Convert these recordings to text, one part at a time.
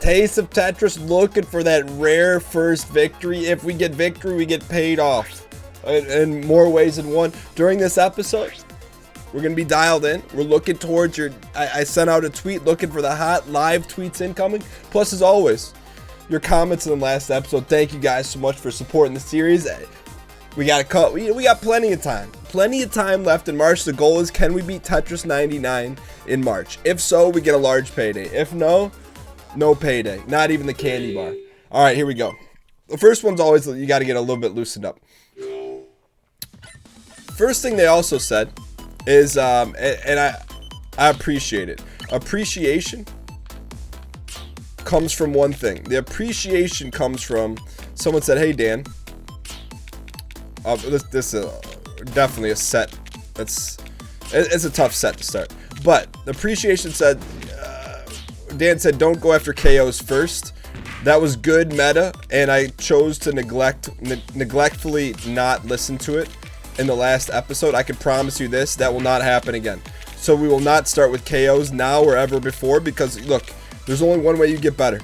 Taste of Tetris, looking for that rare first victory. If we get victory, we get paid off in more ways than one. During this episode, we're going to be dialed in. We're looking towards your... I sent out a tweet looking for the hot live tweets incoming. Plus, as always, your comments in the last episode. Thank you guys so much for supporting the series. We got plenty of time. Plenty of time left in March. The goal is, can we beat Tetris 99 in March? If so, we get a large payday. If no, no payday. Not even the candy bar. All right, here we go. The first one's always, you got to get a little bit loosened up. First thing they also said is, and I appreciate it. Appreciation comes from one thing. The appreciation comes from someone said, "Hey Dan, this is definitely a set. It's a tough set to start." But the appreciation said, Dan said, "Don't go after KOs first. That was good meta, and I chose to neglectfully not listen to it in the last episode. I can promise you this, that will not happen again. So we will not start with KOs now or ever before, because look, there's only one way you get better.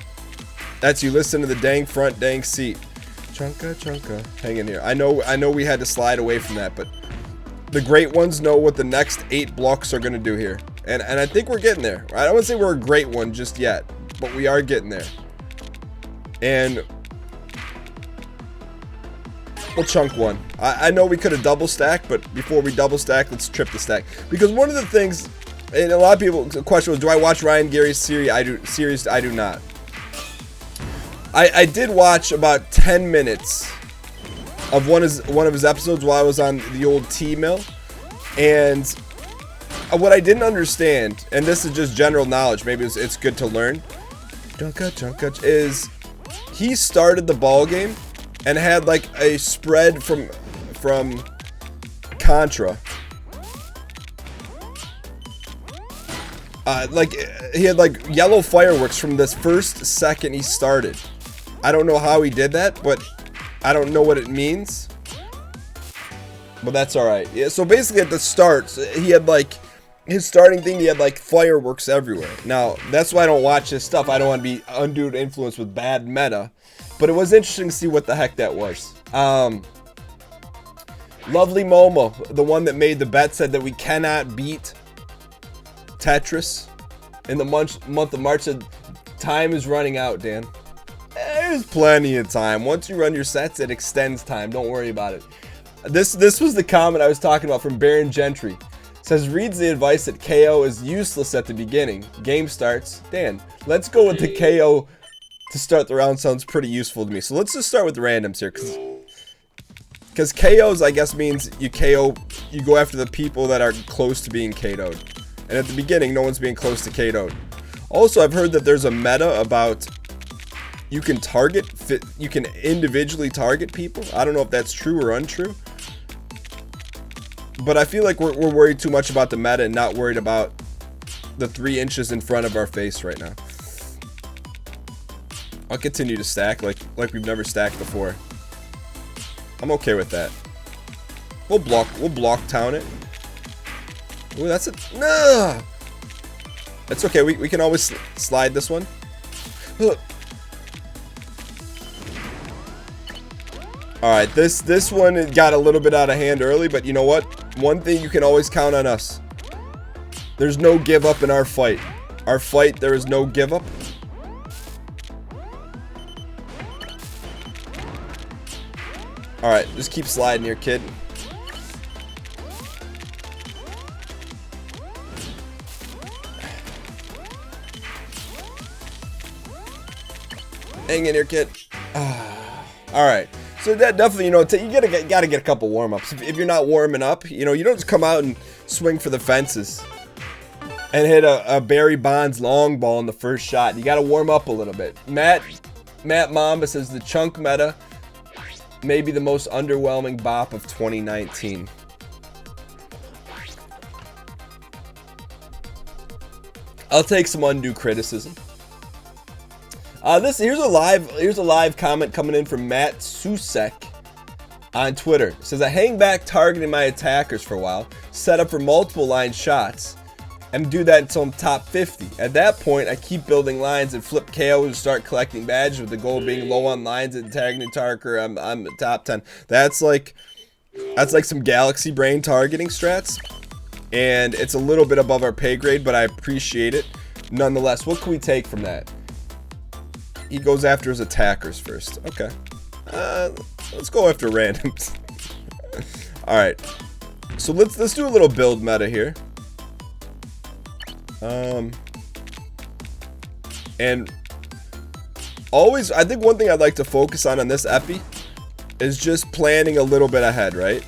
That's you listen to the dang front dang seat. Chunka, hang in here. I know we had to slide away from that, but the great ones know what the next 8 blocks are going to do here. And I think we're getting there. I don't want to say we're a great one just yet, but we are getting there. And we'll chunk one. I know we could have double stacked, but before we double stack, let's trip the stack. Because one of the things, and a lot of people, the question was, do I watch Ryan Gary's series? I do not. I did watch about 10 minutes of one of his episodes while I was on the old T-Mill. And what I didn't understand, and this is just general knowledge, maybe it's good to learn, is he started the ball game and had like a spread from Contra. Like he had like yellow fireworks from this first second he started. I don't know how he did that, but I don't know what it means. But that's alright. Yeah, so basically at the start, he had like his starting thing, he had like fireworks everywhere. Now, that's why I don't watch his stuff. I don't want to be undue influenced with bad meta. But it was interesting to see what the heck that was. Lovely Momo, the one that made the bet, said that we cannot beat Tetris in the month of March. Said time is running out, Dan. There's plenty of time. Once you run your sets, it extends time. Don't worry about it. This was the comment I was talking about from Baron Gentry. Says, reads the advice that KO is useless at the beginning. Game starts. Dan, let's go with the KO to start the round. Sounds pretty useful to me. So let's just start with randoms here. Because KOs, I guess, means you go after the people that are close to being KO'd. And at the beginning, no one's being close to KO'd. Also, I've heard that there's a meta about you can individually target people. I don't know if that's true or untrue. But I feel like we're worried too much about the meta and not worried about the 3 inches in front of our face right now. I'll continue to stack like we've never stacked before. I'm okay with that. We'll block town it. Ooh, that's it. No! That's okay. We can always slide this one. Alright, this one got a little bit out of hand early, but you know what? One thing you can always count on us. There's no give up in our fight. Our fight, there is no give up. Alright, just keep sliding here, kid. Hang in here, kid. Alright. So that definitely, you know, you gotta get a couple warm-ups. If you're not warming up, you know, you don't just come out and swing for the fences and hit a Barry Bonds long ball in the first shot. You gotta warm up a little bit. Matt Mamba says the chunk meta may be the most underwhelming bop of 2019. I'll take some undue criticism. Here's a live comment coming in from Matt Susek on Twitter. It says, I hang back targeting my attackers for a while, set up for multiple line shots. and do that until I'm top 50. At that point, I keep building lines and flip KOs and start collecting badges with the goal of being low on lines and tagging Tarker. I'm top 10. That's like some galaxy brain targeting strats, and it's a little bit above our pay grade, but I appreciate it nonetheless. What can we take from that? He goes after his attackers first. Okay. Let's go after randoms. All right. So let's do a little build meta here. And always, I think one thing I'd like to focus on this epi is just planning a little bit ahead, right?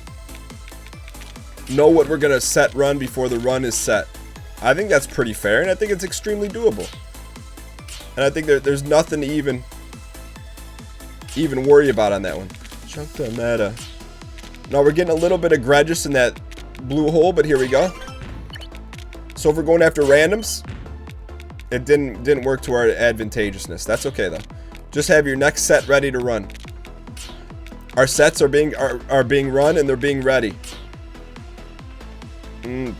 Know what we're gonna set run before the run is set. I think that's pretty fair, and I think it's extremely doable. And I think there's nothing to even worry about on that one. Chunk the meta. Now we're getting a little bit egregious in that blue hole, but here we go. So if we're going after randoms, it didn't work to our advantageousness. That's okay though. Just have your next set ready to run. Our sets are being run and they're being ready.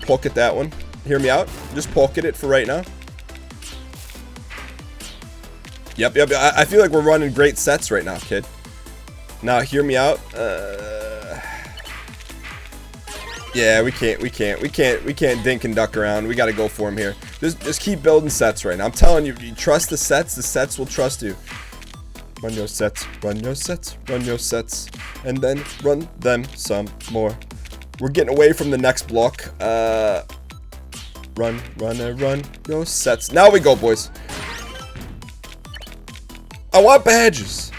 Poke at that one. Hear me out. Just poke at it for right now. Yep. I feel like we're running great sets right now, kid. Now hear me out. Yeah, we can't dink and duck around. We got to go for him here. Just keep building sets right now. I'm telling you, you trust the sets will trust you. Run your sets, run your sets, run your sets, and then run them some more. We're getting away from the next block. Run your sets. Now we go, boys. I want badges.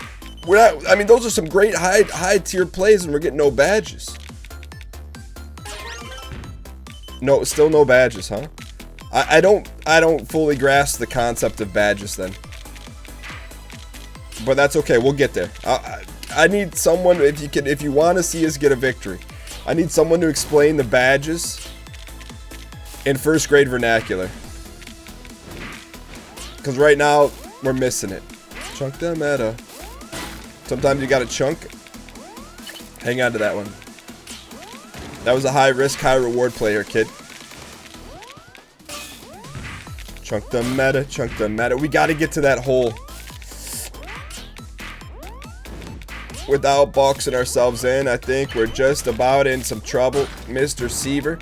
I mean, those are some great high tier plays, and we're getting no badges. No, still no badges, huh? I don't fully grasp the concept of badges then. But that's okay. We'll get there. I need someone, if you want to see us get a victory, I need someone to explain the badges in first grade vernacular. Because right now we're missing it. Chunk the meta. Sometimes you gotta chunk. Hang on to that one. That was a high risk, high reward play here, kid. Chunk the meta, chunk the meta. We gotta get to that hole without boxing ourselves in. I think we're just about in some trouble, Mr. Seaver.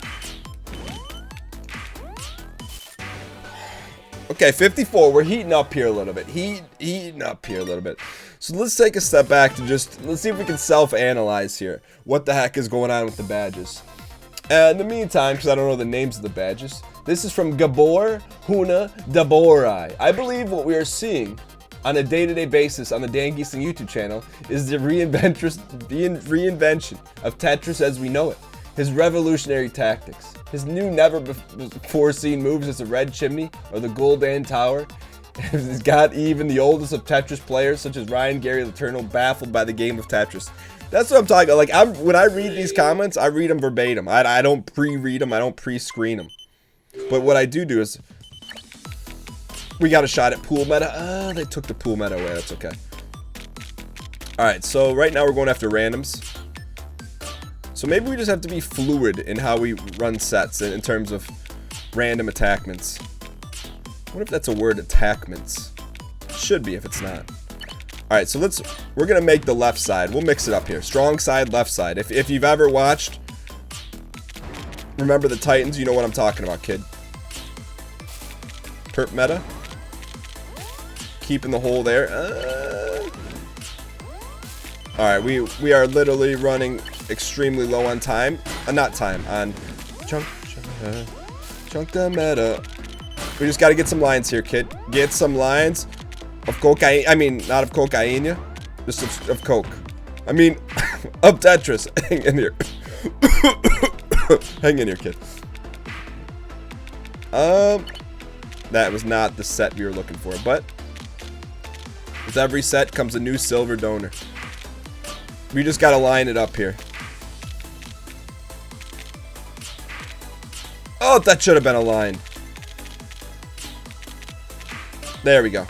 Okay, 54. We're heating up here a little bit. Heating up here a little bit. So let's take a step back to let's see if we can self-analyze here. What the heck is going on with the badges? In the meantime, because I don't know the names of the badges, this is from Gabor Huna Daborai. I believe what we are seeing on a day-to-day basis on the Dan Gheesling YouTube channel is the reinvention of Tetris as we know it. His revolutionary tactics, his new never-before-seen moves as a red chimney or the Golden Tower, has got even the oldest of Tetris players such as Ryan Gary Letourneau baffled by the game of Tetris. That's what I'm talking about. Like, when I read these comments, I read them verbatim. I don't pre-read them. I don't pre-screen them. But what I do is, we got a shot at pool meta. They took the pool meta away. That's okay. All right, so right now we're going after randoms. So maybe we just have to be fluid in how we run sets in terms of random attackments. What if that's a word, attackments? Should be if it's not. Alright, so we're going to make the left side. We'll mix it up here. Strong side, left side. If you've ever watched Remember the Titans, you know what I'm talking about, kid. Perp meta. Keeping the hole there. Alright, we are literally running extremely low on time. Not time, on chunk the meta. We just gotta get some lines here, kid. Get some lines of cocaine. I mean, not of cocaine, just of coke. I mean, of Tetris. Hang in here. Hang in here, kid. That was not the set we were looking for, but with every set comes a new silver donor. We just gotta line it up here. Oh, that should have been a line. There we go.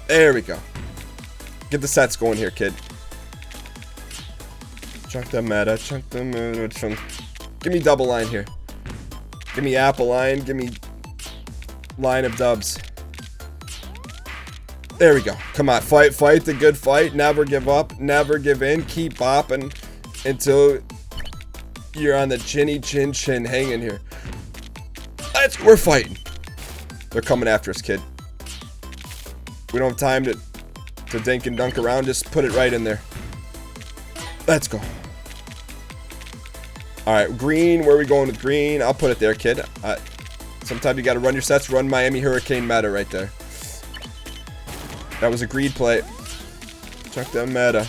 There we go. Get the sets going here, kid. Chunk the meta, chunk the meta, chunk. Give me double line here. Give me apple line, give me line of dubs. There we go. Come on, fight the good fight. Never give up, never give in. Keep bopping until you're on the chinny chin chin hanging here. We're fighting. They're coming after us, kid. We don't have time to dink and dunk around. Just put it right in there. Let's go. Alright, green. Where are we going with green? I'll put it there, kid. Sometimes you got to run your sets. Run Miami Hurricane meta right there. That was a greed play. Chuck that meta.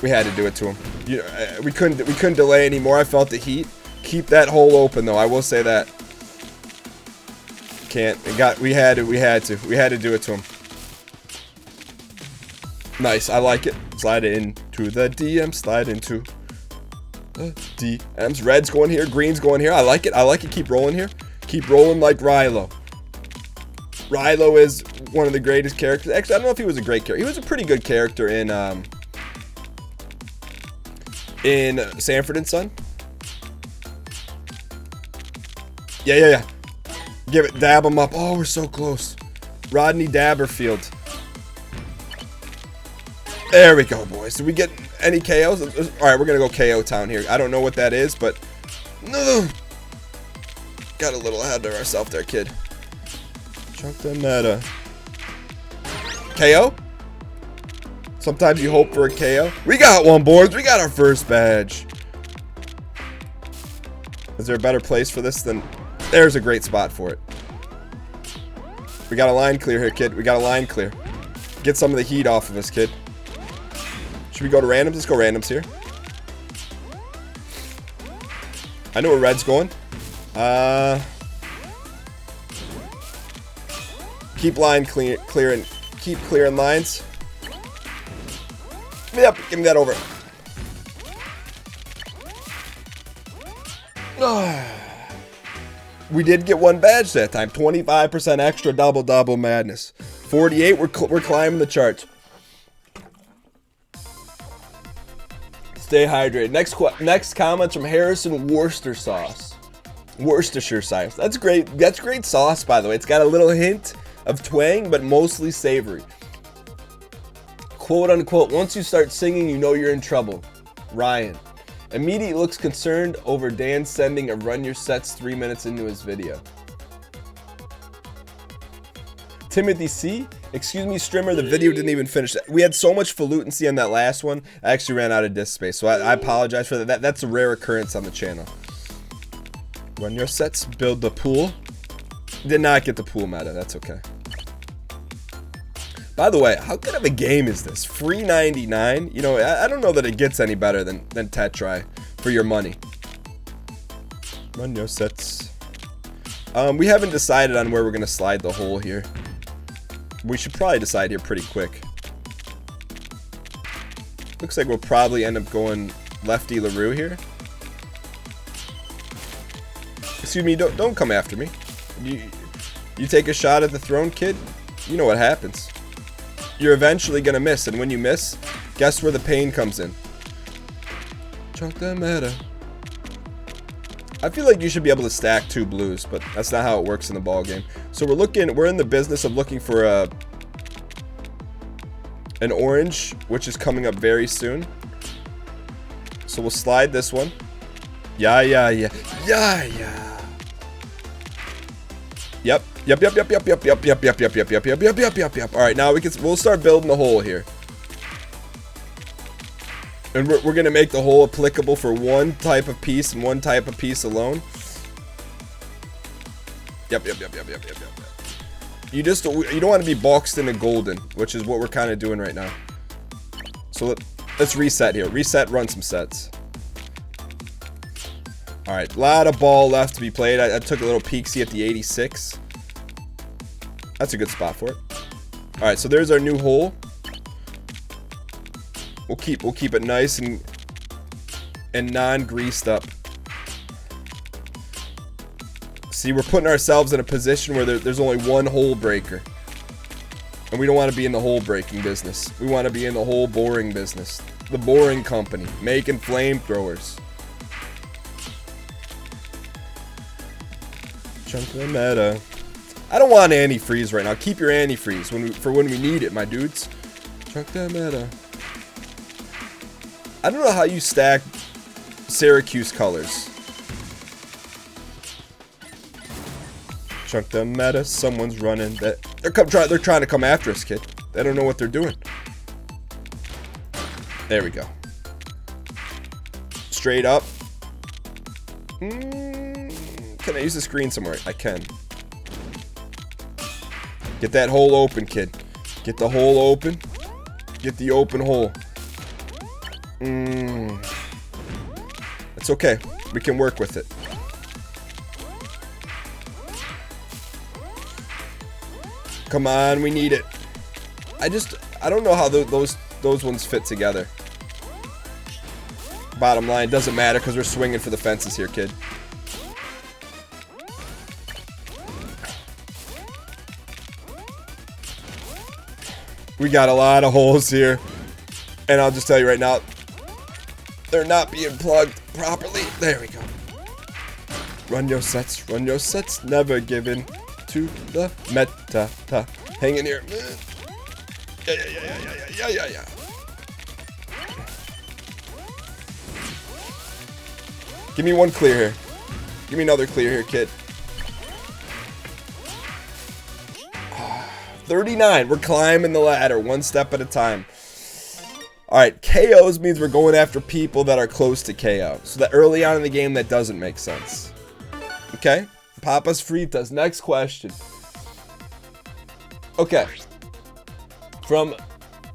We had to do it to him. We couldn't delay anymore. I felt the heat. Keep that hole open, though. I will say that. Can't. We had to do it to him. Nice. I like it. Slide it into the DM. Slide into the DMs. Red's going here. Green's going here. I like it. I like it. Keep rolling here. Keep rolling like Rilo. Rilo is one of the greatest characters. Actually, I don't know if he was a great character. He was a pretty good character in Sanford and Son. Yeah. Give it, dab him up. Oh, we're so close. Rodney Dabberfield. There we go, boys. Did we get any KOs? Alright, we're going to go KO town here. I don't know what that is, but... No! Got a little ahead of ourselves there, kid. Chunk the meta. KO? Sometimes you hope for a KO. We got one, boys. We got our first badge. Is there a better place for this than... There's a great spot for it. We got a line clear here, kid. We got a line clear. Get some of the heat off of us, kid. Should we go to randoms? Let's go randoms here. I know where red's going. Keep line clearing. Keep clearing lines. Yep, give me that over. We did get one badge that time. 25% extra double madness. 48, we're climbing the charts. Stay hydrated. Next comments from Harrison Worcestershire sauce. That's great. That's great sauce, by the way. It's got a little hint of twang, but mostly savory. Quote unquote, once you start singing, you know you're in trouble. Ryan. Immediate looks concerned over Dan sending a run your sets 3 minutes into his video. Timothy C. Excuse me, streamer, the video didn't even finish. We had so much falutency on that last one, I actually ran out of disk space, so I apologize for that. That's a rare occurrence on the channel. Run your sets, build the pool. Did not get the pool meta, that's okay. By the way, how good of a game is this? Free 99? You know, I don't know that it gets any better than Tetris for your money. Run your sets. We haven't decided on where we're going to slide the hole here. We should probably decide here pretty quick. Looks like we'll probably end up going lefty LaRue here. Excuse me, don't come after me. You take a shot at the throne, kid, you know what happens. You're eventually gonna miss, and when you miss, guess where the pain comes in. Chunk the meta. I feel like you should be able to stack 2 blues, but that's not how it works in the ball game. So we're in the business of looking for an orange, which is coming up very soon. So we'll slide this one. Yeah. Yep. All right, now we'll start building the hole here. And we're going to make the hole applicable for one type of piece and one type of piece alone. Yep. You don't want to be boxed into golden, which is what we're kind of doing right now. So let's reset here. Reset, run some sets. All right, a lot of ball left to be played. I took a little peek-see at the 86. That's a good spot for it. All right, so there's our new hole. We'll keep it nice and non-greased up. See, we're putting ourselves in a position where there's only one hole breaker. And we don't want to be in the hole breaking business. We want to be in the hole boring business. The boring company, making flamethrowers. Chunk the meta. I don't want antifreeze right now. Keep your antifreeze for when we need it, my dudes. Chunk that meta. I don't know how you stack Syracuse colors. Chunk the meta. Someone's running. They're trying to come after us, kid. They don't know what they're doing. There we go. Straight up. Can I use the screen somewhere? I can. Get that hole open, kid. Get the hole open. Get the open hole. It's okay. We can work with it. Come on, we need it. I don't know how those ones fit together. Bottom line, doesn't matter because we're swinging for the fences here, kid. We got a lot of holes here. And I'll just tell you right now, they're not being plugged properly. There we go. Run your sets, never given to the meta. Hang in here. Yeah. Give me one clear here. Give me another clear here, kid. 39. We're climbing the ladder one step at a time. Alright, KOs means we're going after people that are close to KO. So that early on in the game, that doesn't make sense. Okay? Papas Fritas. Next question. Okay. From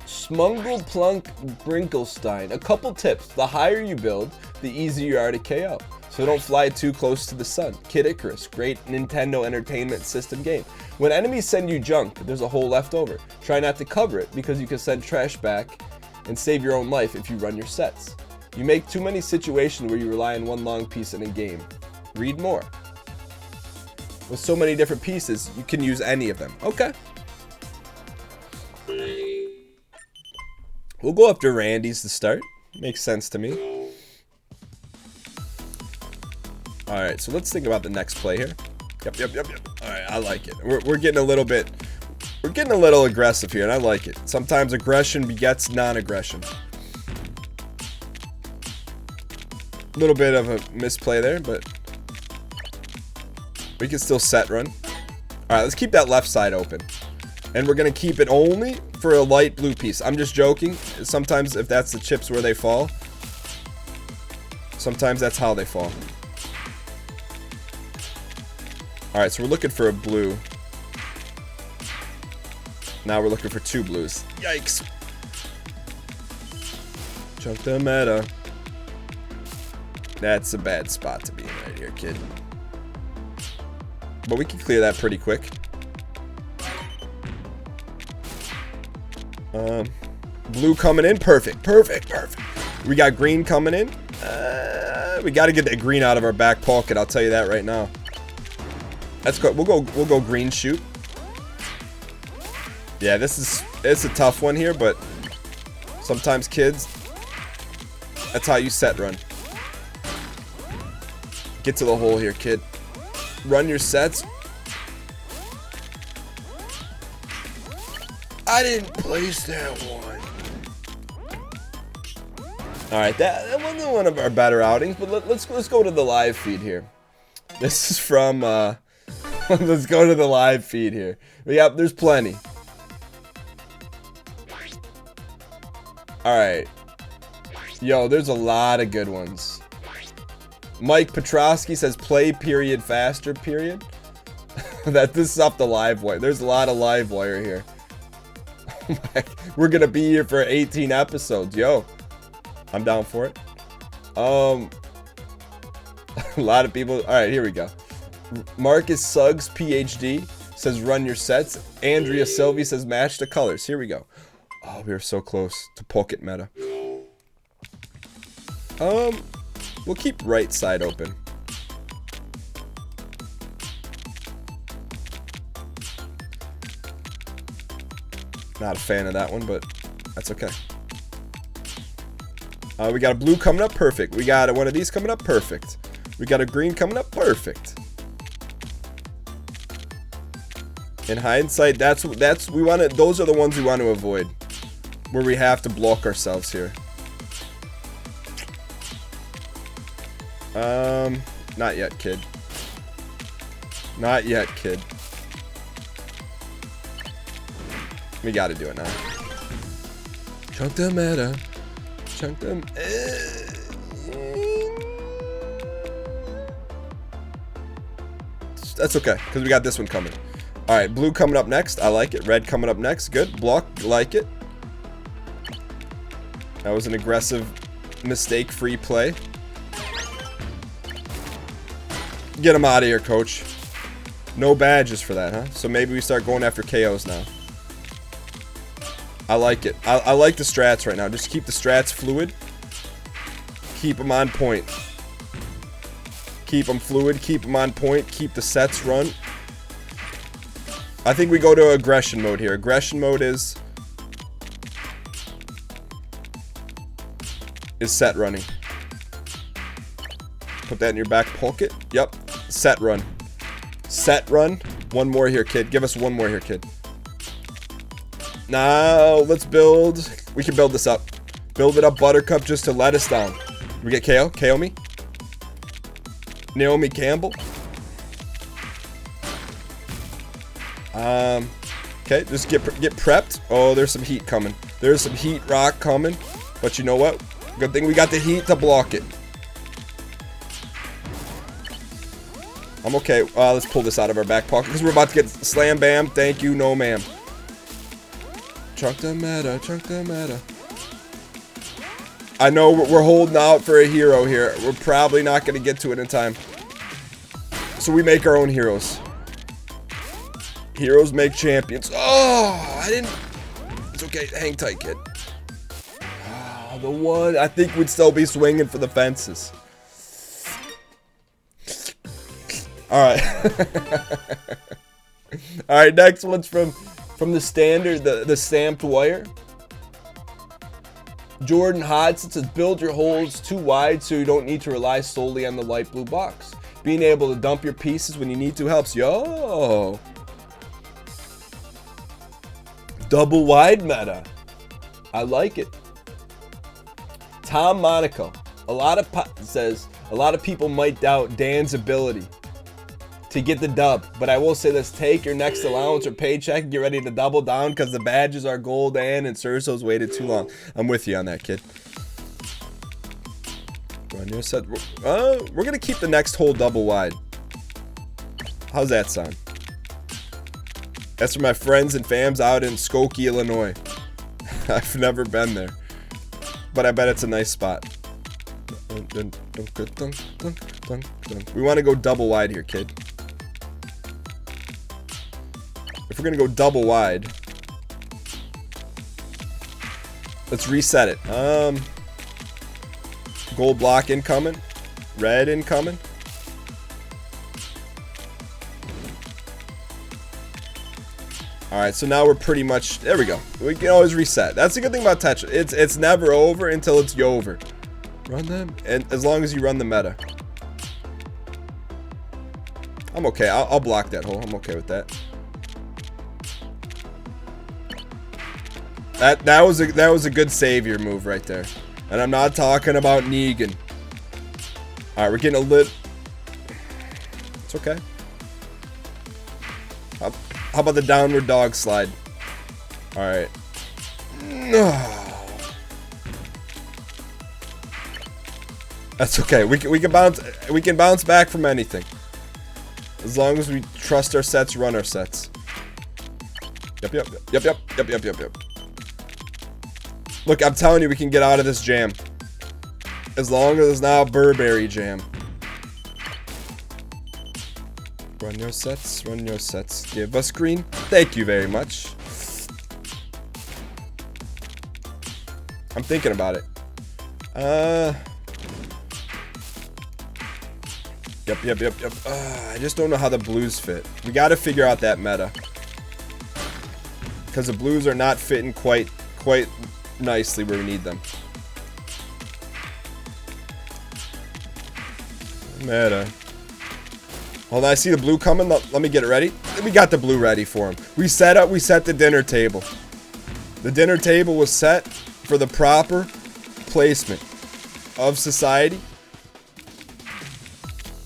Smungle Plunk Brinkelstein. A couple tips. The higher you build, the easier you are to KO. So don't fly too close to the sun. Kid Icarus, great Nintendo Entertainment System game. When enemies send you junk, there's a hole left over. Try not to cover it because you can send trash back and save your own life if you run your sets. You make too many situations where you rely on one long piece in a game. Read more. With so many different pieces, you can use any of them. Okay. We'll go after Randy's to start. Makes sense to me. Alright, so let's think about the next play here. Yep. Alright, I like it. We're getting a little bit... We're getting a little aggressive here, and I like it. Sometimes aggression begets non-aggression. A little bit of a misplay there, but... we can still set run. Alright, let's keep that left side open. And we're going to keep it only for a light blue piece. I'm just joking. Sometimes if that's the chips where they fall, sometimes that's how they fall. Alright, so we're looking for a blue. Now we're looking for two blues. Yikes. Chunk the meta. That's a bad spot to be in right here, kid. But we can clear that pretty quick. Blue coming in. Perfect. We got green coming in. We got to get that green out of our back pocket. I'll tell you that right now. Let's go. We'll go green shoot. Yeah, it's a tough one here, but sometimes kids, that's how you set run. Get to the hole here, kid. Run your sets. I didn't place that one. Alright, that wasn't one of our better outings, but let's go to the live feed here. This is from, let's go to the live feed here. Yep, there's plenty. Alright. Yo, there's a lot of good ones. Mike Petrosky says play period faster period. This is off the live wire. There's a lot of live wire here. We're gonna be here for 18 episodes. Yo, I'm down for it. A lot of people. Alright, here we go. Marcus Suggs PhD says run your sets. Andrea Sylvie says match the colors. Here we go. Oh, we are so close to pocket meta. We'll keep right side open. Not a fan of that one, but that's okay. We got a blue coming up, perfect. We got one of these coming up, perfect. We got a green coming up, perfect. In hindsight, that's we want to. Those are the ones we want to avoid, where we have to block ourselves here. Not yet, kid. Not yet, kid. We got to do it now. Chunk the meta. Chunk them. That's okay, because we got this one coming. Alright, blue coming up next. I like it. Red coming up next. Good. Block. Like it. That was an aggressive, mistake-free play. Get him out of here, coach. No badges for that, huh? So maybe we start going after KOs now. I like it. I like the strats right now. Just keep the strats fluid. Keep them on point. Keep them fluid. Keep them on point. Keep the sets run. I think we go to aggression mode here. Aggression mode is set running. Put that in your back pocket. Yep. Set run. Set run. One more here, kid. Give us one more here, kid. Now, let's build. We can build this up. Build it up, Buttercup, just to let us down. We get KO. KO me. Naomi Campbell. Okay, just get prepped. Oh, there's some heat coming. There's some heat rock coming. But you know what? Good thing we got the heat to block it. I'm okay. Let's pull this out of our back pocket because we're about to get slam bam. Thank you, no ma'am. Chunk the meta. Chunk the meta. I know we're holding out for a hero here. We're probably not going to get to it in time. So we make our own heroes. Heroes make champions. Oh, I didn't. It's okay. Hang tight, kid. Oh, the one. I think we'd still be swinging for the fences. All right. All right. Next one's from the standard, the stamped wire. Jordan Hodson says, build your holes too wide so you don't need to rely solely on the light blue box. Being able to dump your pieces when you need to helps. Yo. Double wide meta. I like it. Tom Monaco. Says, a lot of people might doubt Dan's ability to get the dub, but I will say this: take your next allowance or paycheck and get ready to double down because the badges are gold and Surso's waited too long. I'm with you on that, kid. Run your set. We're gonna keep the next hole double wide. How's that sound? That's for my friends and fams out in Skokie, Illinois. I've never been there, but I bet it's a nice spot. We want to go double wide here, kid. If we're gonna go double wide, let's reset it. Gold block incoming, red incoming. All right, so now we're pretty much, there we go. We can always reset. That's the good thing about Tetris. It's never over until it's over. Run them, and as long as you run the meta. I'm okay. I'll block that hole. I'm okay with that. That was a good savior move right there. And I'm not talking about Negan. All right, we're getting a lit. It's okay. How about the downward dog slide? All right. That's okay. We can bounce back from anything. As long as we trust our sets, run our sets. Yep. Look, I'm telling you, we can get out of this jam. As long as it's not a Burberry jam. Run your sets, run your sets. Give us green. Thank you very much. I'm thinking about it. Yep. I just don't know how the blues fit. We got to figure out that meta. Because the blues are not fitting quite nicely where we need them. Meta. Hold on, I see the blue coming. Let me get it ready. We got the blue ready for him. We set the dinner table. The dinner table was set for the proper placement of society.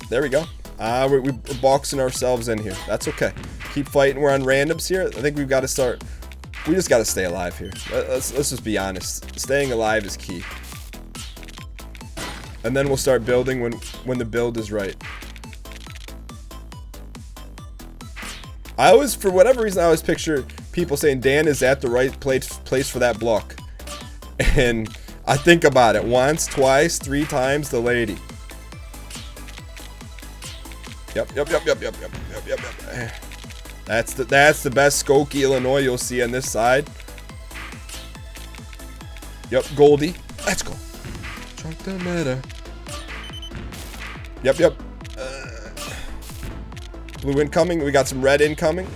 There we go. We're boxing ourselves in here. That's okay. Keep fighting. We're on randoms here. I think we've got to start. We just got to stay alive here. Let's just be honest. Staying alive is key. And then we'll start building when the build is right. For whatever reason, I always picture people saying Dan is at the right place for that block. And I think about it once, twice, 3 times the lady. Yep. That's the best Skokie, Illinois you'll see on this side. Yep, Goldie. Let's go. Truck the meta. Yep. Blue incoming. We got some red incoming.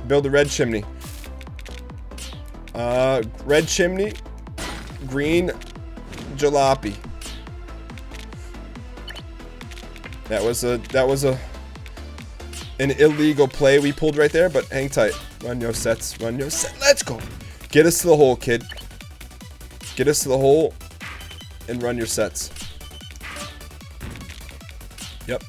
Build a red chimney. Red chimney. Green jalopy. That was an illegal play we pulled right there, but hang tight. Run your sets. Let's go. Get us to the hole, kid. Get us to the hole and run your sets. Yep.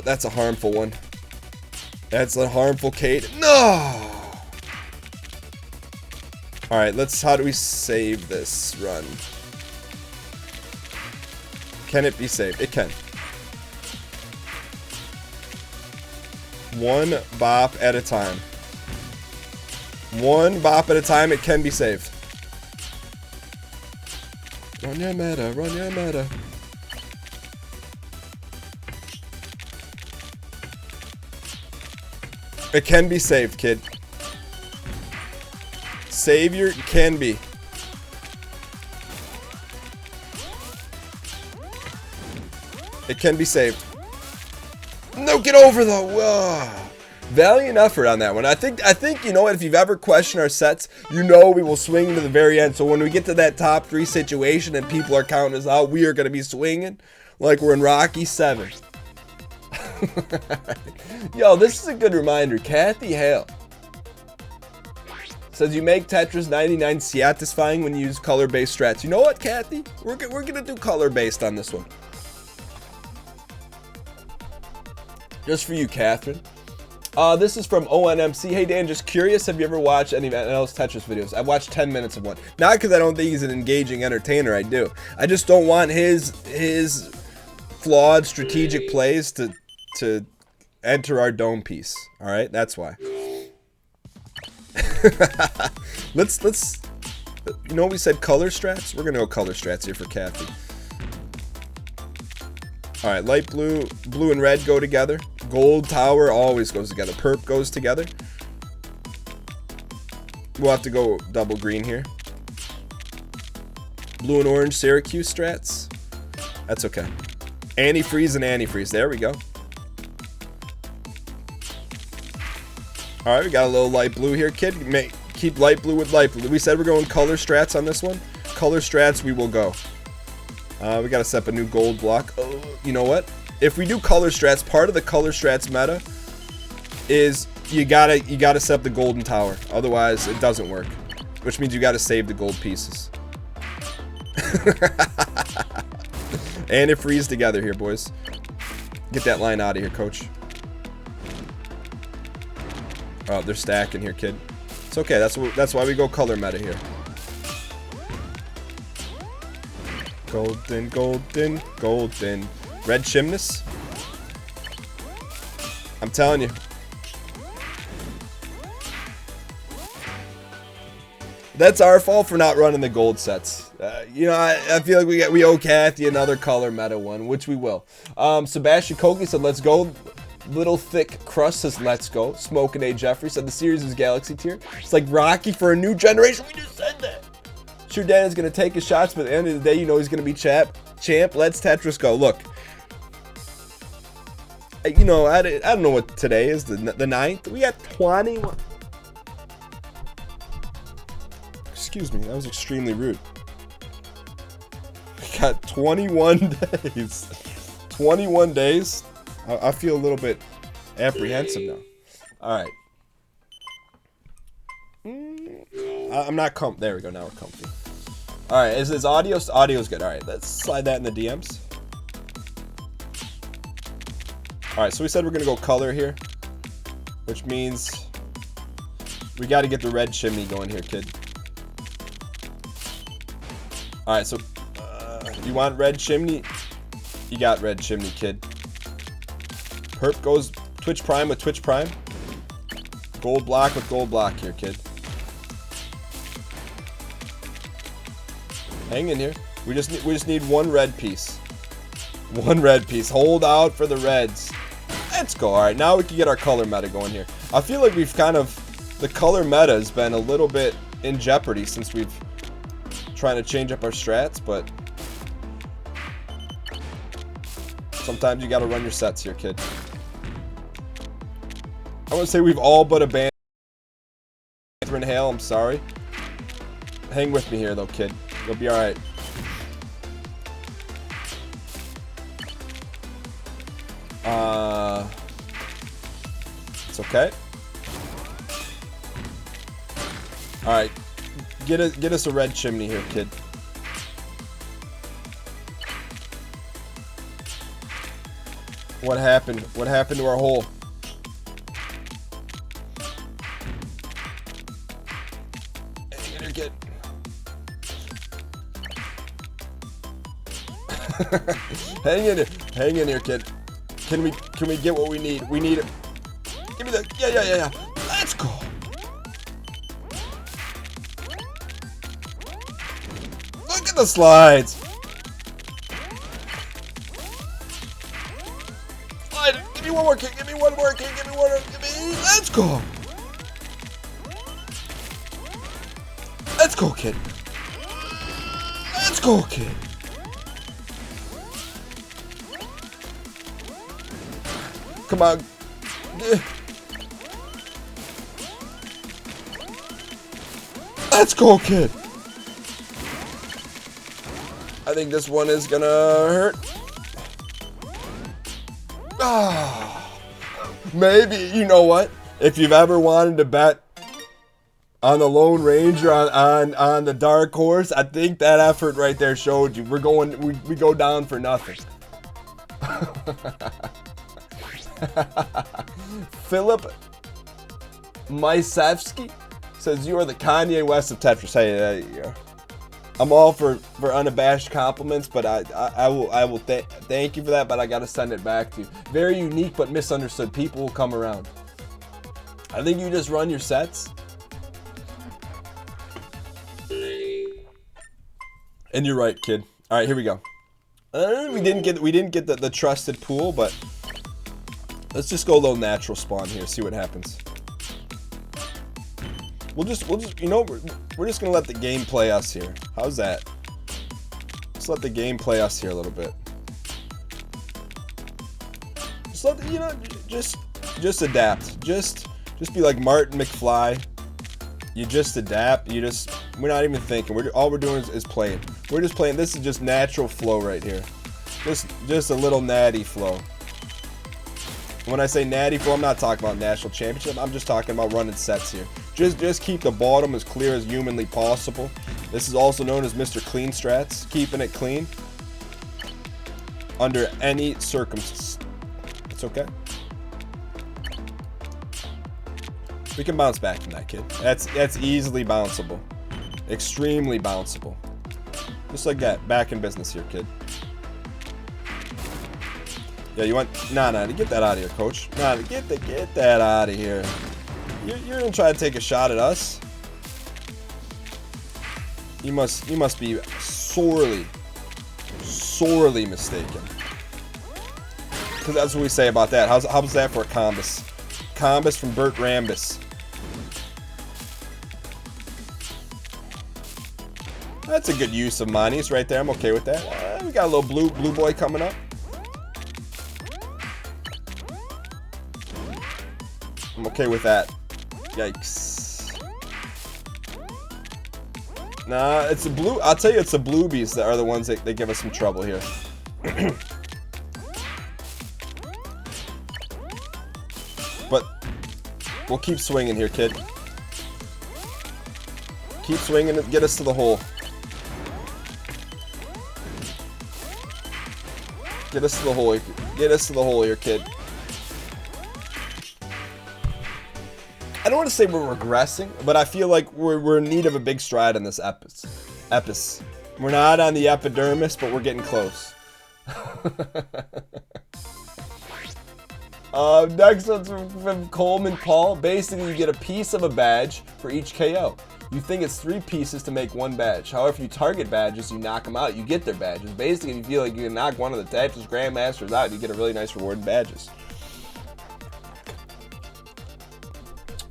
That's a harmful one. That's a harmful Kate. No. All right, how do we save this run? Can it be saved? It can. One bop at a time. One bop at a time, it can be saved. Run your meta. It can be saved, kid. Savior can be. It can be saved. No, get over though. Whoa. Valiant effort on that one. I think you know what, if you've ever questioned our sets, you know we will swing to the very end. So when we get to that top 3 situation and people are counting us out, we are going to be swinging like we're in Rocky 7. Yo, this is a good reminder. Kathy Hale says you make Tetris 99 satisfying when you use color-based strats. You know what, Kathy? We're going to do color-based on this one. Just for you, Catherine. This is from ONMC. Hey, Dan, just curious, have you ever watched any of NL's Tetris videos? I've watched 10 minutes of one. Not because I don't think he's an engaging entertainer. I do. I just don't want his flawed strategic plays to enter our dome piece. All right? That's why. let's you know, we said color strats. We're going to go color strats here for Kathy. All right, light blue, blue and red go together. Gold tower always goes together. Perp goes together. We'll have to go double green here. Blue and orange Syracuse strats. That's okay. Antifreeze and antifreeze. There we go. All right, we got a little light blue here, kid. Keep light blue with light blue. We said we're going color strats on this one. Color strats, we will go. We gotta set up a new gold block. Oh, you know what? If we do color strats, part of the color strats meta is you gotta set up the golden tower. Otherwise, it doesn't work. Which means you gotta save the gold pieces. And it freeze together here, boys. Get that line out of here, coach. Oh, they're stacking here, kid. It's okay. That's why we go color meta here. Golden, golden, golden. Red chimneys. I'm telling you. That's our fault for not running the gold sets. You know, I feel like we owe Kathy another color meta one, which we will. Sebastian Koki said, let's go. Little Thick Crust says, let's go. Smoking A. Jeffrey said, the series is Galaxy tier. It's like Rocky for a new generation. We just said that. Sure, Dan is going to take his shots, but at the end of the day, you know he's going to be champ. Let's Tetris go. Look. You know, I don't know what today is, the 9th. We got 21. Excuse me, that was extremely rude. got 21 days. 21 days? I feel a little bit apprehensive now. Alright. I'm not there we go, now we're comfy. Alright, is audio's good. Alright, let's slide that in the DMs. Alright, so we said we're gonna go color here, which means we gotta get the red chimney going here, kid. Alright, so you want red chimney? You got red chimney, kid. Perp goes Twitch Prime with Twitch Prime. Gold block with gold block here, kid. Hang in here. We just need one red piece. One red piece. Hold out for the reds. Let's go. Alright, now we can get our color meta going here. I feel like we've kind of... The color meta has been a little bit in jeopardy since we've trying to change up our strats, but sometimes you gotta run your sets here, kid. I want to say we've all but abandoned Catherine Hale. I'm sorry. Hang with me here, though, kid. You'll be alright. It's okay. Alright. Get us a red chimney here, kid. What happened? What happened to our hole? Hang in here, kid. Hang in here. Hang in here, kid. Can we get what we need? We need it. Give me the yeah. Let's go. Look at the slides. Slide. Give me one more kick. Give me one more kick. Give me one more. Give me. Let's go. Let's go, kid. Let's go, kid. Come on. Let's go, kid. I think this one is gonna hurt. Maybe, you know what? If you've ever wanted to bet on the Lone Ranger on the Dark Horse, I think that effort right there showed you. We go down for nothing. Philip Mysevsky says you are the Kanye West of Tetris. Hey, I'm all for unabashed compliments, but I will thank you for that. But I gotta send it back to you. Very unique but misunderstood. People will come around. I think you just run your sets, and you're right, kid. All right, here we go. We didn't get the trusted pool, but let's just go a little natural spawn here. See what happens. We'll just you know, we're just gonna let the game play us here. How's that? Just let the game play us here a little bit. Just let you know, just adapt. Just be like Martin McFly. You just adapt. We're not even thinking. All we're doing is playing. We're just playing. This is just natural flow right here. Just a little natty flow. When I say natty flow, I'm not talking about national championship. I'm just talking about running sets here. Just keep the bottom as clear as humanly possible. This is also known as Mr. Clean Strats. Keeping it clean under any circumstance. It's okay. We can bounce back from that, kid. That's easily bounceable. Extremely bounceable. Just like that. Back in business here, kid. Yeah, you want... Nah, get that out of here, coach. Nah, get that out of here. You're gonna try to take a shot at us? You must be sorely mistaken. Because that's what we say about that. How's that for a combus? Combus from Bert Rambus. That's a good use of monies right there. I'm okay with that. We got a little blue boy coming up. I'm okay with that. Yikes. Nah, it's the blue. I'll tell you, it's the bluebies that are the ones that give us some trouble here. But we'll keep swinging here, kid. Keep swinging and get us to the hole. Get us to the hole. Get us to the hole here, kid. I don't want to say we're regressing, but I feel like we're in need of a big stride on this epis. We're not on the epidermis, but we're getting close. Next one's from Coleman Paul. Basically, you get a piece of a badge for each KO. You think it's 3 pieces to make 1 badge. However, if you target badges, you knock them out, you get their badges. Basically, if you feel like you can knock one of the Tetris Grandmasters out, you get a really nice reward in badges.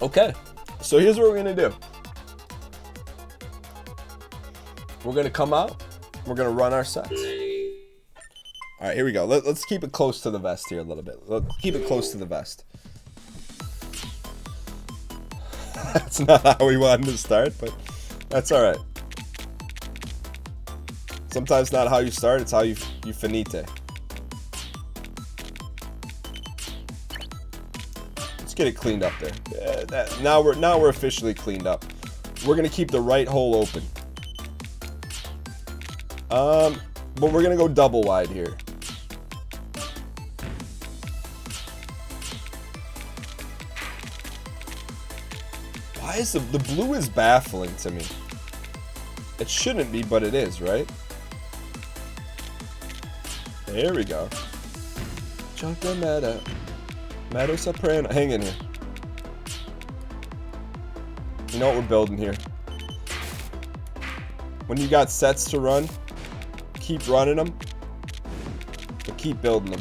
Okay, so here's what we're gonna do. We're gonna come out, we're gonna run our sets. All right, here we go. Let's keep it close to the vest here a little bit. Let's keep it close to the vest. That's not how we wanted to start, but that's all right. Sometimes not how you start, it's how you finite. Let's get it cleaned up there. Now we're officially cleaned up. We're gonna keep the right hole open. But we're gonna go double wide here. Why is the blue is baffling to me? It shouldn't be, but it is, right? There we go. Chunka meta. Meadow Soprano. Hang in here. You know what we're building here. When you got sets to run, keep running them, but keep building them.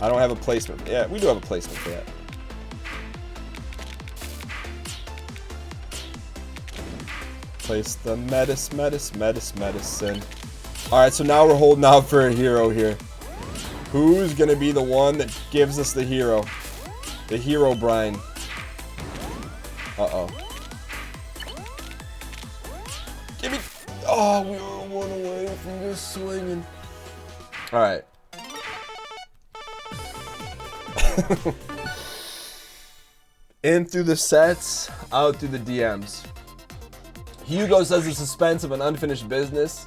I don't have a placement. Yeah, we do have a placement for that. Place the medicine. Alright, so now we're holding out for a hero here. Who's gonna be the one that gives us the hero? The hero brine. Uh-oh. Give me... Oh, we were 1 away from just swinging. Alright. In through the sets, out through the DMs. Hugo says the suspense of an unfinished business.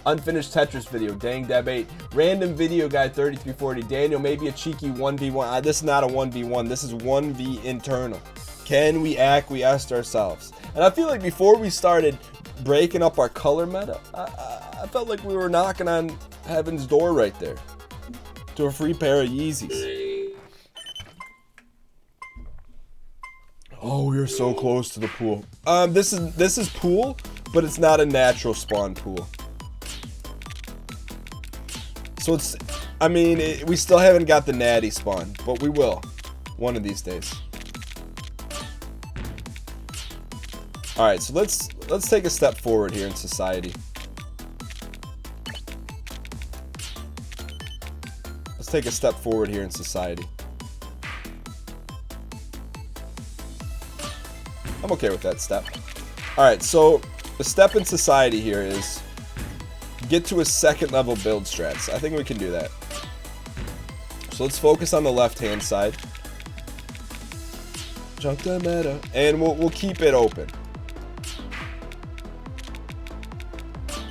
Unfinished Tetris video. Dang Deb 8. Random video guy 3340. Daniel, maybe a cheeky 1v1. This is not a 1v1. This is 1v internal. Can we acquiesce ourselves? And I feel like before we started breaking up our color meta, I felt like we were knocking on heaven's door right there. To a free pair of Yeezys. Oh, we're so close to the pool. This is pool, but it's not a natural spawn pool. So it's, I mean, we still haven't got the natty spawn, but we will, one of these days. All right, so let's take a step forward here in society. Let's take a step forward here in society. I'm okay with that step. All right, so the step in society here is get to a 2nd level build strats. I think we can do that. So let's focus on the left-hand side. Jump the meta, and we'll keep it open.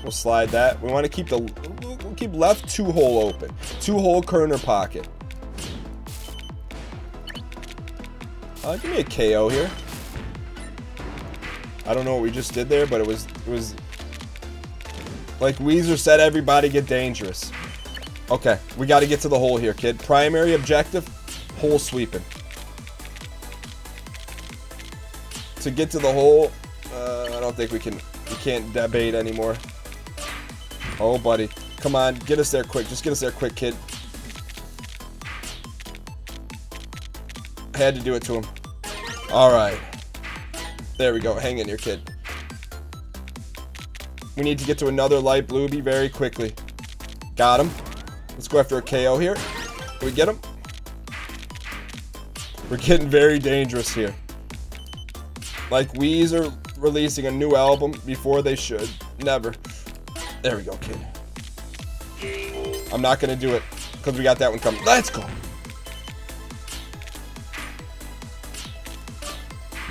We'll slide that. We want to keep we'll keep left 2-hole open, 2-hole corner pocket. Give me a KO here. I don't know what we just did there, but it was like Weezer said, everybody get dangerous. Okay, we got to get to the hole here, kid. Primary objective, hole sweeping. To get to the hole, I don't think we can't debate anymore. Oh, buddy. Come on, get us there quick. Just get us there quick, kid. I had to do it to him. All right. There we go. Hang in here, kid. We need to get to another light bluebie very quickly. Got him. Let's go after a KO here. Can we get him? We're getting very dangerous here. Like Weezer releasing a new album before they should. Never. There we go, kid. I'm not going to do it because we got that one coming. Let's go.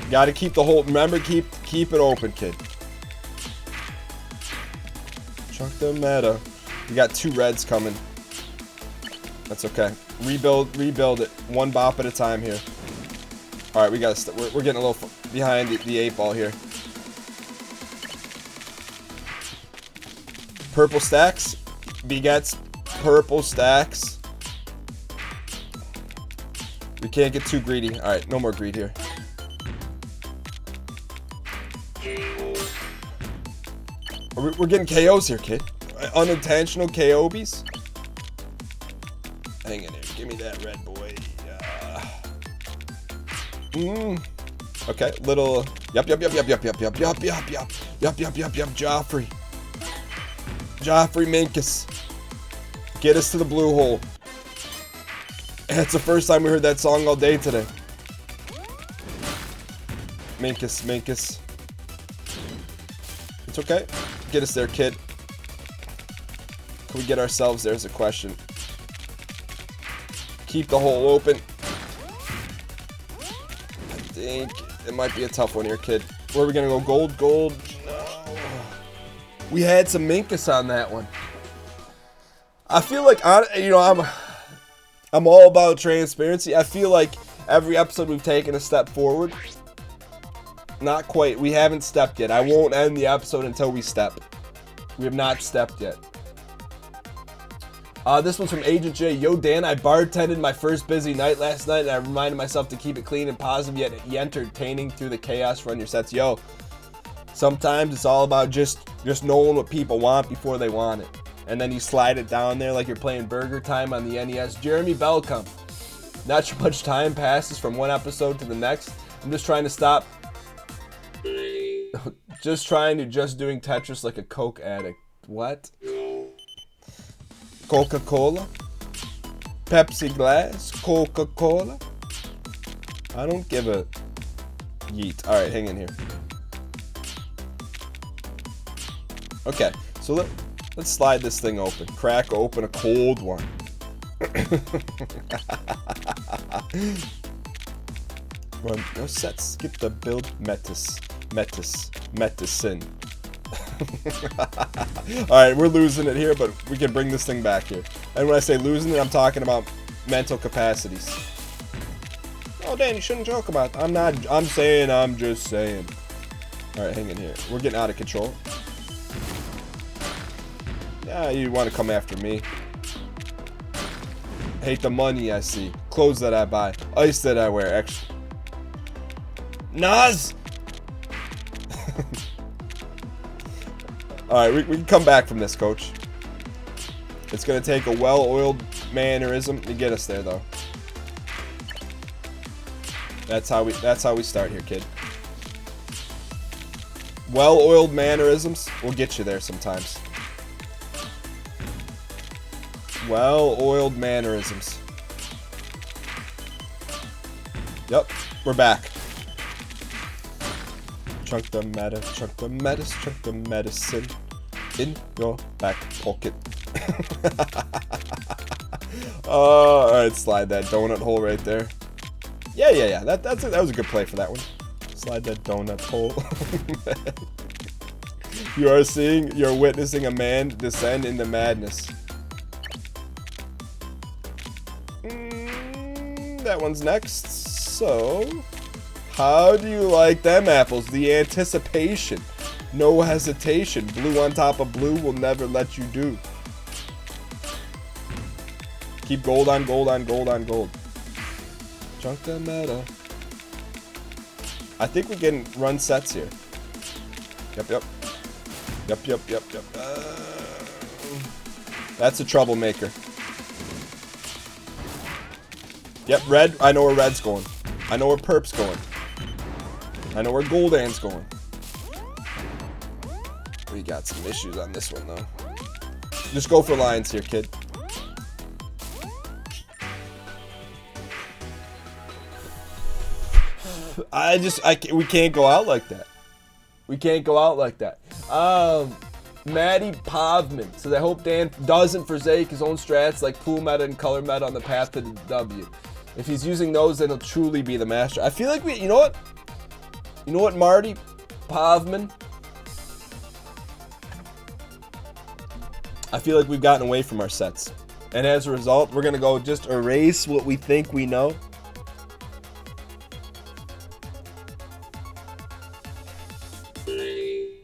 Got to keep the whole... Remember, keep it open, kid. Chunk the meta. We got 2 reds coming. That's okay. Rebuild it. One bop at a time here. All right, we got to. We're getting a little behind the 8 ball here. Purple stacks. Begets purple stacks. We can't get too greedy. All right, no more greed here. We're getting KOs here, kid. Unintentional KOBs. Hang in here. Give me that red boy. Okay, little. Yup. Joffrey Minkus. Get us to the blue hole. It's the first time we heard that song all day today. Minkus. It's okay. Get us there, kid. Can we get ourselves there is a question. Keep the hole open. I think it might be a tough one here, kid. Where are we gonna go? Gold? No. We had some Minkus on that one. I feel like, you know, I'm all about transparency. I feel like every episode we've taken a step forward. Not quite. We haven't stepped yet. I won't end the episode until we step. We have not stepped yet. This one's from Agent J. Yo, Dan, I bartended my first busy night last night, and I reminded myself to keep it clean and positive, yet entertaining through the chaos. Run your sets. Yo, sometimes it's all about just knowing what people want before they want it. And then you slide it down there like you're playing Burger Time on the NES. Jeremy Belcom. Not sure much time passes from one episode to the next. I'm just trying to stop. Just doing Tetris like a Coke addict. What? Coca-Cola? Pepsi glass? Coca-Cola? I don't give a yeet. Alright, hang in here. Okay, so let's slide this thing open. Crack open a cold one. Run no sets. Skip the build medicine. Alright, we're losing it here, but we can bring this thing back here. And when I say losing it, I'm talking about mental capacities. Oh, Dan, you shouldn't joke about that. I'm just saying. Alright, hang in here. We're getting out of control. Yeah, you want to come after me. Hate the money I see. Clothes that I buy. Ice that I wear. Extra. Nas! Alright, we can come back from this, coach. It's going to take a well-oiled mannerism to get us there, though. That's how we start here, kid. Well-oiled mannerisms will get you there sometimes. Well-oiled mannerisms. Yep, we're back. Chunk the medicine in your back pocket. Alright, slide that donut hole right there. Yeah. That was a good play for that one. Slide that donut hole. You're witnessing a man descend into madness. That one's next. So, how do you like them apples? The anticipation. No hesitation. Blue on top of blue will never let you do. Keep gold on gold on gold on gold. Chunk the meta. I think we can run sets here. Yep. That's a troublemaker. Yep, red. I know where red's going. I know where purp's going. I know where Goldan's going. We got some issues on this one, though. Just go for lines here, kid. We can't go out like that. We can't go out like that. Maddie Pavman says, I hope Dan doesn't forsake his own strats like pool meta and color meta on the path to the W. If he's using those, then he'll truly be the master. I feel like we, you know what? You know what, Marty Pavman? I feel like we've gotten away from our sets. And as a result, we're going to go just erase what we think we know.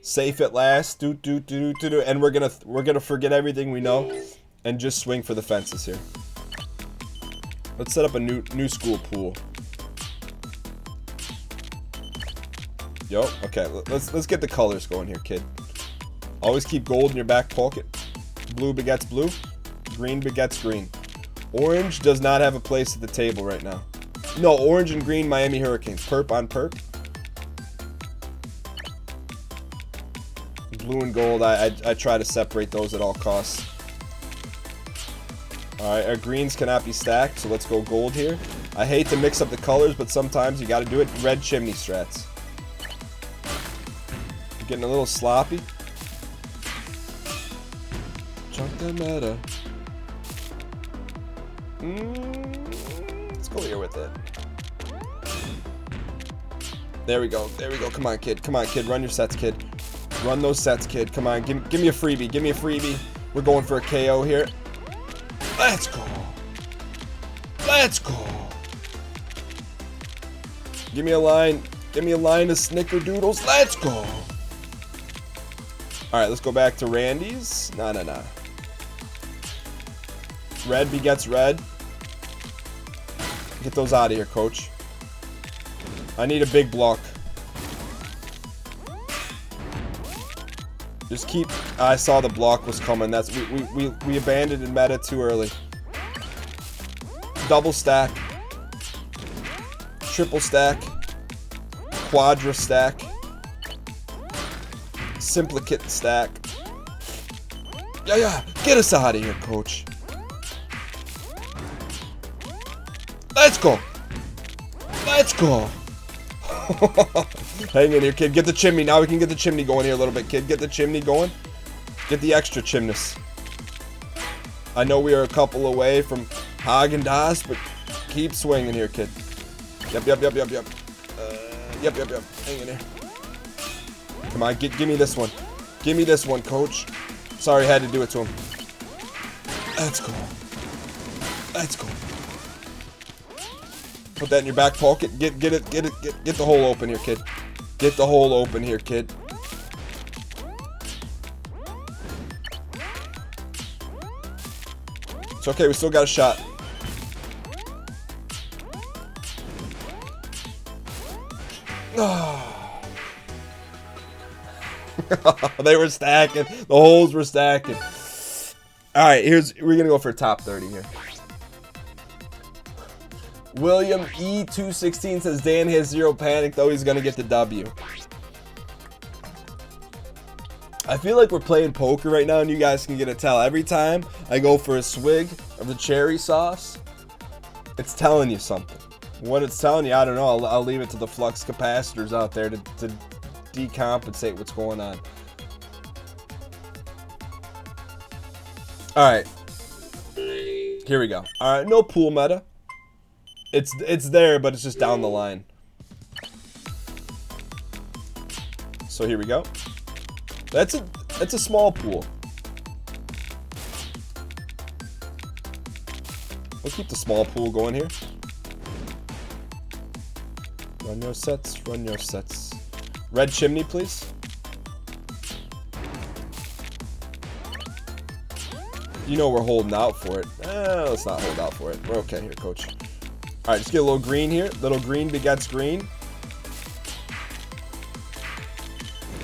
Safe at last, and we're gonna forget everything we know, and just swing for the fences here. Let's set up a new school pool. Yo, okay, let's get the colors going here, kid. Always keep gold in your back pocket. Blue begets blue, green begets green. Orange does not have a place at the table right now. No, orange and green Miami Hurricanes, perp on perp. Blue and gold, I try to separate those at all costs. Alright, our greens cannot be stacked, so let's go gold here. I hate to mix up the colors, but sometimes you gotta do it. Red chimney strats. Getting a little sloppy. Chunk the meta. Let's go here with it. There we go, come on kid, run your sets, kid. Run those sets, kid. Come on, give me a freebie. Give me a freebie. We're going for a KO here. Let's go. Let's go. Give me a line. Give me a line of snickerdoodles. Let's go. All right, let's go back to Randy's. Nah. Red begets red. Get those out of here, coach. I need a big block. Just keep. I saw the block was coming. That's we abandoned meta too early. Double stack, triple stack, quadra stack, simplicate stack. Yeah. Get us out of here, coach. Let's go. Let's go. Hang in here, kid. Get the chimney. Now we can get the chimney going here a little bit, kid. Get the chimney going. Get the extra chimneys. I know we are a couple away from Haagen-Dazs, but keep swinging here, kid. Yep. Yep. Hang in here. Come on, give me this one. Give me this one, coach. Sorry I had to do it to him. Let's go. Let's go. Put that in your back pocket. Get the hole open here, kid. Get the hole open here, kid. It's okay, we still got a shot. They were stacking. The holes were stacking. All right, we're gonna go for a top 30 here. William E216 says Dan has zero panic, though he's gonna get the W. I feel like we're playing poker right now, and you guys can get a tell. Every time I go for a swig of the cherry sauce, it's telling you something. What it's telling you, I don't know. I'll leave it to the flux capacitors out there to decompensate what's going on. All right, here we go. All right, no pool meta. It's there, but it's just down the line. So here we go. That's a small pool. We'll keep the small pool going here. Run your sets, run your sets. Red chimney, please. You know we're holding out for it. Let's not hold out for it. We're okay here, coach. All right, just get a little green here. Little green begets green.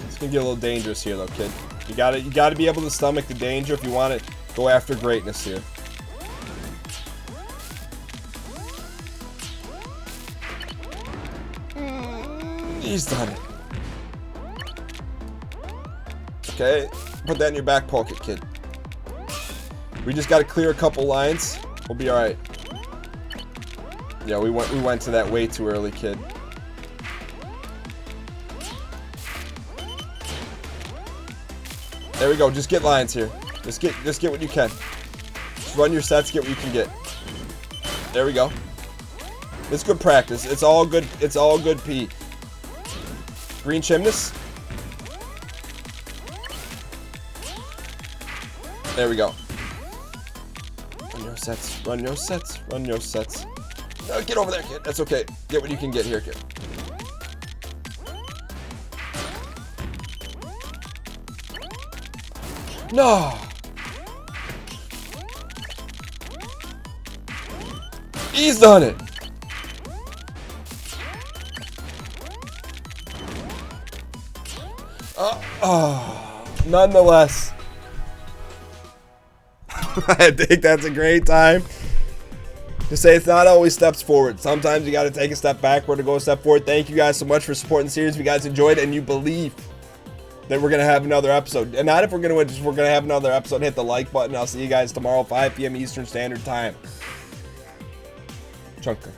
It's gonna get a little dangerous here, though, kid. You gotta be able to stomach the danger if you want to go after greatness here. He's done it. Okay, put that in your back pocket, kid. We just gotta clear a couple lines. We'll be all right. Yeah, we went to that way too early, kid. There we go. Just get lines here. Just get what you can. Just run your sets, get what you can get. There we go. It's good practice. It's all good. It's all good P. Green Chimneys. There we go. Run your sets. Run your sets. Run your sets. Get over there, kid. That's okay. Get what you can get here, kid. No. He's done it. Nonetheless, I think that's a great time to say it's not always steps forward. Sometimes you got to take a step backward to go a step forward. Thank you guys so much for supporting the series. If you guys enjoyed and you believe that we're going to have another episode, and not if we're going to win, just we're going to have another episode, hit the like button. I'll see you guys tomorrow, 5 p.m. Eastern Standard Time. Chunka.